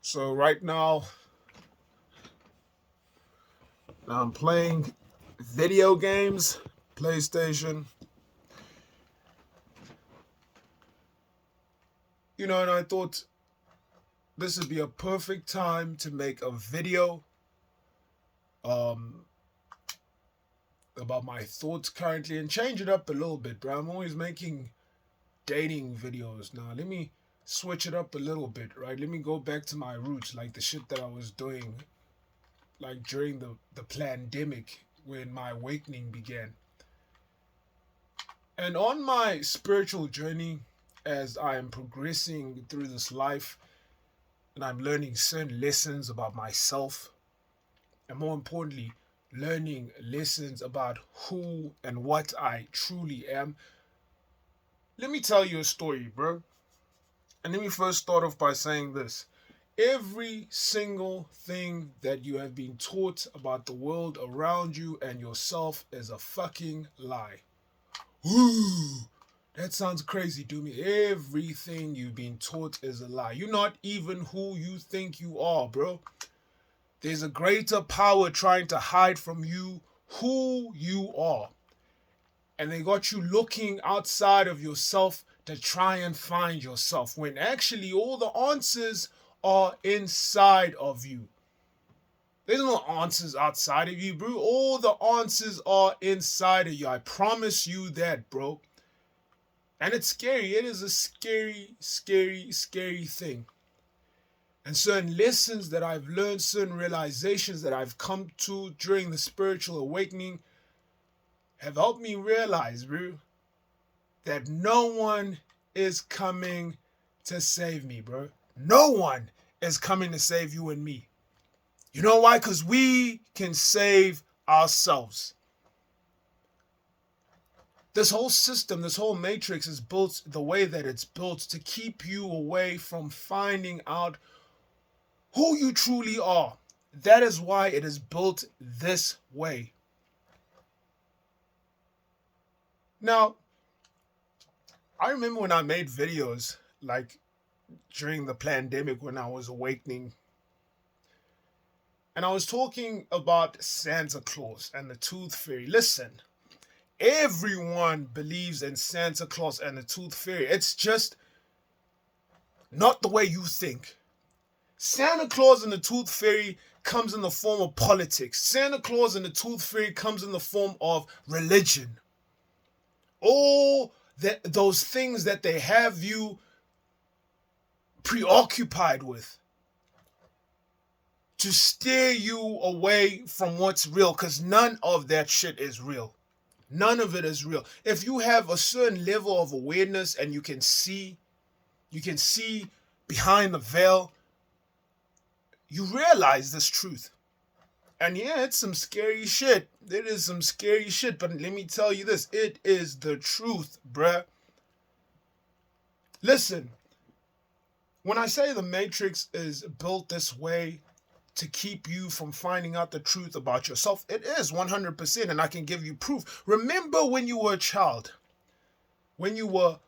So right now I'm playing video games, PlayStation. And I thought this would be a perfect time to make a video um about my thoughts currently and change it up a little bit, bro. I'm always making dating videos now. Let me switch it up a little bit, right? Let me go back to my roots, like the shit that I was doing like during the pandemic when my awakening began. And on my spiritual journey, as I am progressing through this life and I'm learning certain lessons about myself, and more importantly, learning lessons about who and what I truly am, let me tell you a story, bro. And let me first start off by saying this. Every single thing that you have been taught about the world around you and yourself is a fucking lie. Ooh, that sounds crazy to me. Everything you've been taught is a lie. You're not even who you think you are, bro. There's a greater power trying to hide from you who you are. And they got you looking outside of yourself to try and find yourself when actually all the answers are inside of you. There's no answers outside of you, bro. All the answers are inside of you. I promise you that, bro. And it's scary. It is a scary, scary, scary thing. And certain lessons that I've learned, certain realizations that I've come to during the spiritual awakening have helped me realize, bro, that no one is coming to save me, bro. No one is coming to save you and me. You know why? Because we can save ourselves. This whole system, this whole matrix is built the way that it's built to keep you away from finding out who you truly are. That is why it is built this way. Now, I remember when I made videos, like during the pandemic when I was awakening, and I was talking about Santa Claus and the Tooth Fairy. Listen, everyone believes in Santa Claus and the Tooth Fairy. It's just not the way you think. Santa Claus and the Tooth Fairy comes in the form of politics. Santa Claus and the Tooth Fairy comes in the form of religion. All those things that they have you preoccupied with to steer you away from what's real, because none of that shit is real. None of it is real. If you have a certain level of awareness and you can see behind the veil, you realize this truth. And yeah, it's some scary shit. It is some scary shit, but let me tell you this. It is the truth, bruh. Listen, when I say the Matrix is built this way to keep you from finding out the truth about yourself, it is 100%, and I can give you proof. Remember when you were a child, when you were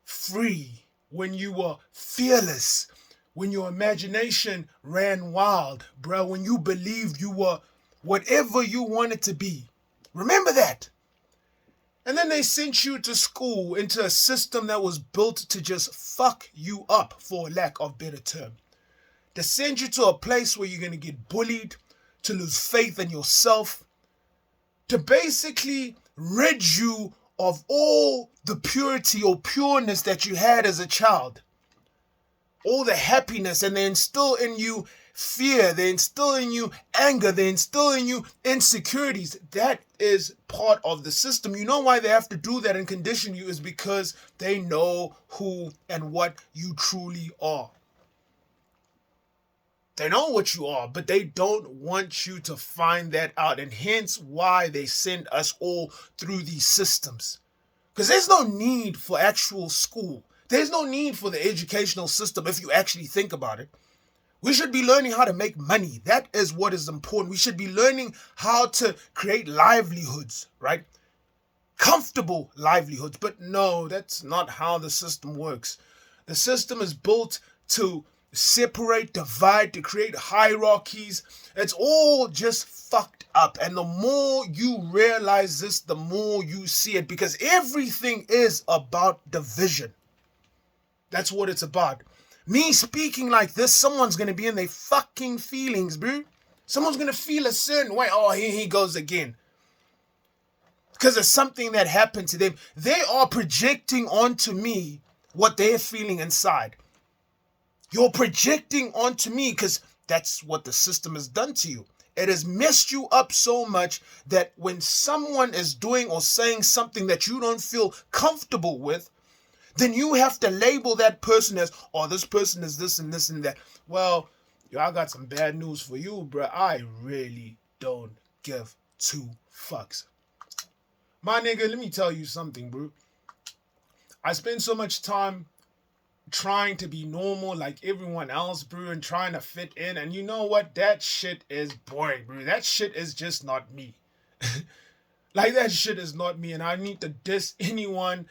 free, when you were fearless, when your imagination ran wild, bro, when you believed you were whatever you wanted to be. Remember that. And then they sent you to school into a system that was built to just fuck you up, for lack of better term. To send you to a place where you're going to get bullied, to lose faith in yourself, to basically rid you of all the purity or pureness that you had as a child. All the happiness, and they instill in you fear, they instill in you anger, they instill in you insecurities. That is part of the system. You know why they have to do that and condition you is because they know who and what you truly are. They know what you are, but they don't want you to find that out, and hence why they send us all through these systems. Because there's no need for actual school. There's no need for the educational system if you actually think about it. We should be learning how to make money. That is what is important. We should be learning how to create livelihoods, right? Comfortable livelihoods. But no, that's not how the system works. The system is built to separate, divide, to create hierarchies. It's all just fucked up. And the more you realize this, the more you see it, because everything is about division. That's what it's about. Me speaking like this, someone's gonna be in their fucking feelings, bro. Someone's gonna feel a certain way. Oh, here he goes again. Because of something that happened to them. They are projecting onto me what they're feeling inside. You're projecting onto me because that's what the system has done to you. It has messed you up so much that when someone is doing or saying something that you don't feel comfortable with, then you have to label that person as, oh, this person is this and this and that. Well, yo, I got some bad news for you, bro. I really don't give two fucks. My nigga, let me tell you something, bro. I spend so much time trying to be normal like everyone else, bro, and trying to fit in. And you know what? That shit is boring, bro. That shit is just not me. Like, that shit is not me. And I need to diss anyone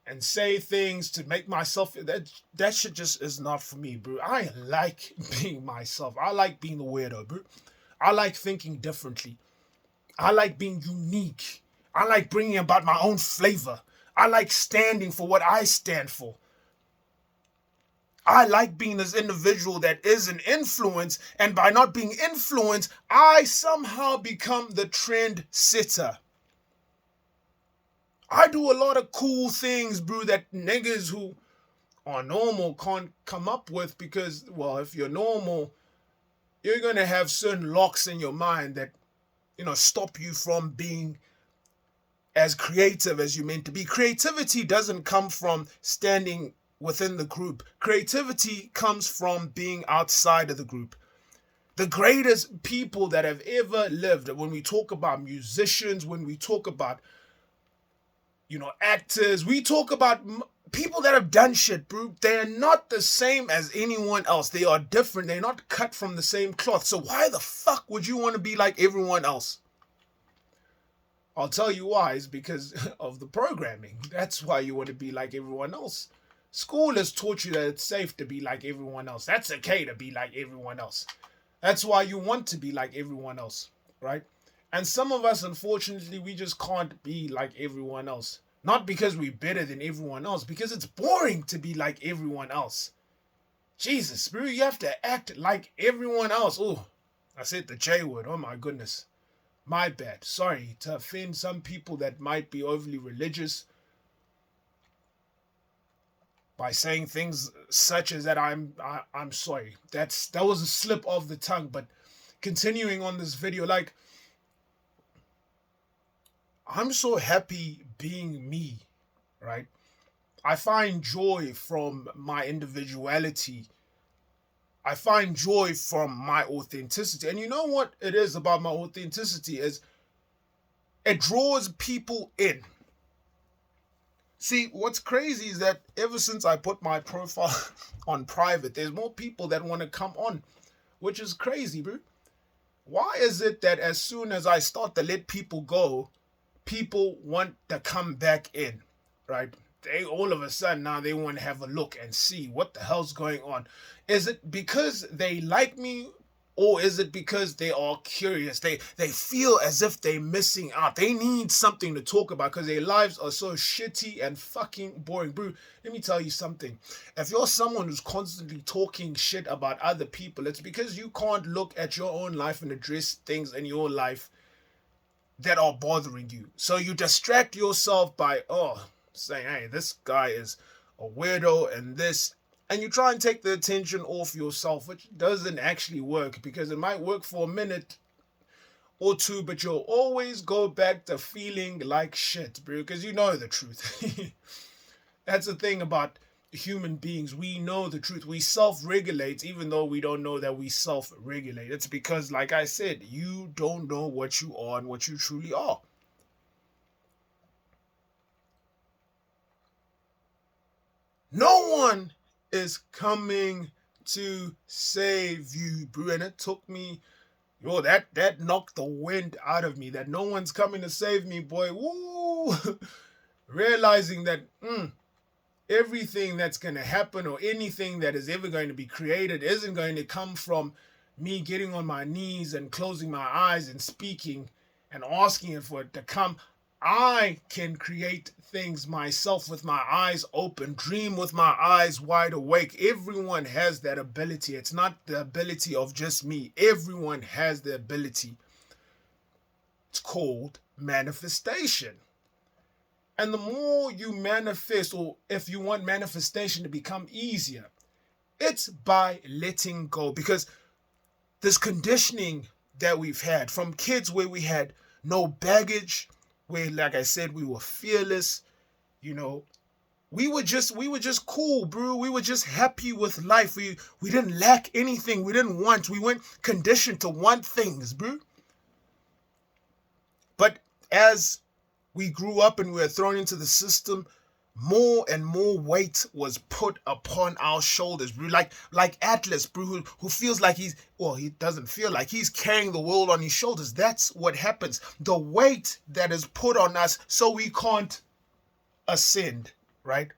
and say things to make myself, that shit just is not for me, bro. I like being myself. I like being the weirdo, bro. I like thinking differently. I like being unique. I like bringing about my own flavor. I like standing for what I stand for. I like being this individual that is an influence, and by not being influenced, I somehow become the trend setter. I do a lot of cool things, bro, that niggas who are normal can't come up with because, well, if you're normal, you're going to have certain locks in your mind that, stop you from being as creative as you're meant to be. Creativity doesn't come from standing within the group. Creativity comes from being outside of the group. The greatest people that have ever lived, when we talk about musicians, when we talk about actors, we talk about people that have done shit, bro. They're not the same as anyone else. They are different. They're not cut from the same cloth. So why the fuck would you want to be like everyone else? I'll tell you why. It's because of the programming. That's why you want to be like everyone else. School has taught you that it's safe to be like everyone else. That's okay to be like everyone else. That's why you want to be like everyone else, right? And some of us, unfortunately, we just can't be like everyone else. Not because we're better than everyone else, because it's boring to be like everyone else. Jesus, bro, you have to act like everyone else. Oh, I said the J word. Oh my goodness. My bad. Sorry to offend some people that might be overly religious by saying things such as that. I'm sorry. That was a slip of the tongue. But continuing on this video, I'm so happy being me, right? I find joy from my individuality. I find joy from my authenticity. And you know what it is about my authenticity is it draws people in. See, what's crazy is that ever since I put my profile on private, there's more people that want to come on, which is crazy, bro. Why is it that as soon as I start to let people go, people want to come back in, right? They all of a sudden now they want to have a look and see what the hell's going on. Is it because they like me, or is it because they are curious? They feel as if they're missing out. They need something to talk about because their lives are so shitty and fucking boring. Bro, let me tell you something. If you're someone who's constantly talking shit about other people, it's because you can't look at your own life and address things in your life that are bothering you. So you distract yourself by saying, hey, this guy is a weirdo and this, and you try and take the attention off yourself, which doesn't actually work, because it might work for a minute or two, but you'll always go back to feeling like shit, bro, because you know the truth. That's the thing about human beings. We know the truth. We self-regulate even though we don't know that we self-regulate. It's because, like I said, you don't know what you are and what you truly are. No one is coming to save you, bro. And it took me, that knocked the wind out of me, that no one's coming to save me, boy. Woo! Realizing that, Everything that's going to happen or anything that is ever going to be created isn't going to come from me getting on my knees and closing my eyes and speaking and asking it for it to come. I can create things myself with my eyes open, dream with my eyes wide awake. Everyone has that ability. It's not the ability of just me. Everyone has the ability. It's called manifestation. And the more you manifest, or if you want manifestation to become easier, it's by letting go. Because this conditioning that we've had from kids, where we had no baggage, where, like I said, we were fearless, we were just cool, bro. We were just happy with life. We didn't lack anything. We didn't want. We weren't conditioned to want things, bro. But as we grew up and we were thrown into the system, more and more weight was put upon our shoulders, bro. Like Atlas, bro, who feels like he doesn't feel like he's carrying the world on his shoulders. That's what happens. The weight that is put on us, so we can't ascend, right?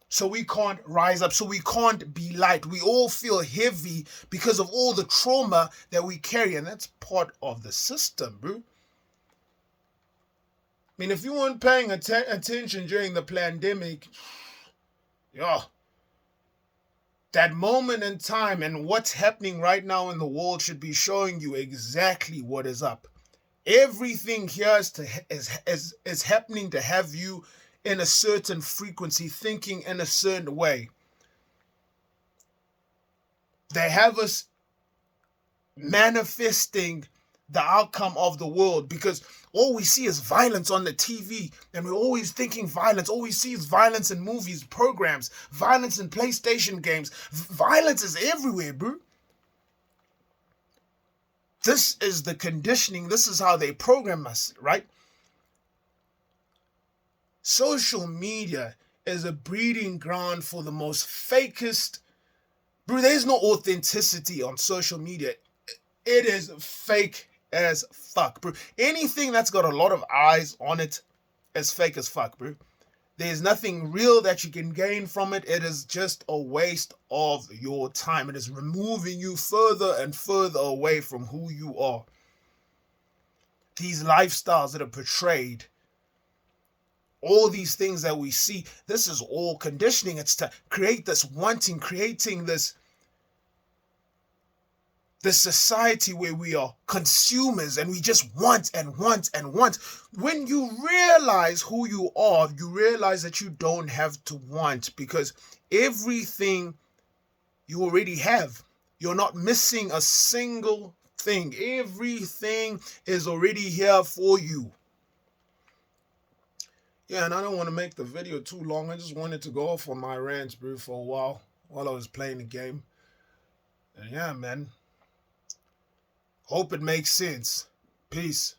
So we can't rise up, so we can't be light. We all feel heavy because of all the trauma that we carry, and that's part of the system, bro. I mean, if you weren't paying attention during the pandemic, that moment in time and what's happening right now in the world should be showing you exactly what is up. Everything here is happening to have you in a certain frequency, thinking in a certain way. They have us manifesting the outcome of the world, because all we see is violence on the TV, and we're always thinking violence. All we see is violence in movies, programs, violence in PlayStation games. Violence is everywhere, bro. This is the conditioning. This is how they program us, right? Social media is a breeding ground for the most fakest. Bro, there's no authenticity on social media. It is fake as fuck, bro. Anything that's got a lot of eyes on it is fake as fuck, bro. There's nothing real that you can gain from it. It is just a waste of your time. It is removing you further and further away from who you are. These lifestyles that are portrayed, all these things that we see, this is all conditioning. It's to create this wanting, creating this society where we are consumers and we just want and want and want. When you realize who you are, you realize that you don't have to want, because everything you already have. You're not missing a single thing. Everything is already here for you. Yeah, and I don't want to make the video too long. I just wanted to go off on my rants, bro, for a while I was playing the game. And yeah, man. Hope it makes sense. Peace.